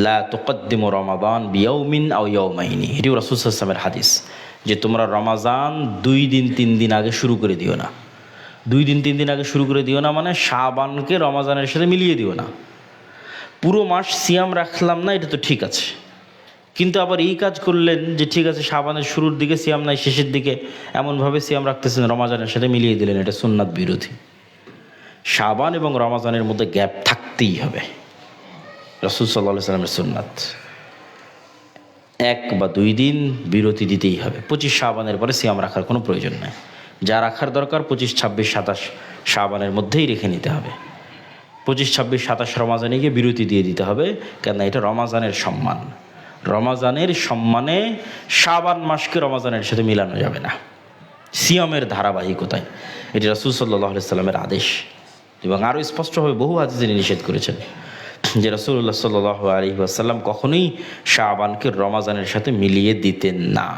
লা তুকদ্দিমু রমাদান বিয়াউমিন আও ইয়াউমাইনি, এটিও রাসূল সাল্লাল্লাহু আলাইহি ওয়াসাল্লামের হাদিস, যে তোমরা রমাজান 2 দিন 3 দিন আগে শুরু করে দিও না। 2 দিন 3 দিন আগে শুরু করে দিও না মানে শাবানকে রমাজানের সাথে মিলিয়ে দিও না। পুরো মাস সিয়াম রাখলাম না, এটা তো ঠিক আছে, কিন্তু আবার এই কাজ করলেন যে ঠিক আছে শাবানের শুরুর দিকে সিয়াম নাই, শেষের দিকে এমনভাবে সিয়াম রাখতেছেন রমাজানের সাথে মিলিয়ে দিলেন, এটা সুন্নাত বিরোধী। শাবান এবং রমাজানের মধ্যে গ্যাপ থাকতেই হবে, রাসূল সাল্লাল্লাহু আলাইহি ওয়াসাল্লামের সুন্নাত। 1 বা 2 দিন বিরতি দিতেই হবে। 25 শাবানের পরে সিয়াম রাখার কোনো প্রয়োজন নেই। যা রাখার দরকার 25, 26, 27 শাবানের মধ্যেই রেখে নিতে হবে। 25, 26, 27 রমাজানে গিয়ে বিরতি দিয়ে দিতে হবে, কেন এটা রমাজানের সম্মান। রমাজানের সম্মানে শাবান মাসকে রমাজানের সাথে মিলানো যাবে না, সিয়ামের ধারাবাহিকতায়। এটি রাসূল সাল্লাল্লাহু আলাইহি ওয়াসাল্লামের আদেশ, এবং আরও স্পষ্টভাবে বহু হাদিসে তিনি নিষেধ করেছেন যে রাসূলুল্লাহ সাল্লাল্লাহু আলাইহি ওয়াসাল্লাম কখনোই শাবানকে রমাজানের সাথে মিলিয়ে দিতেন না।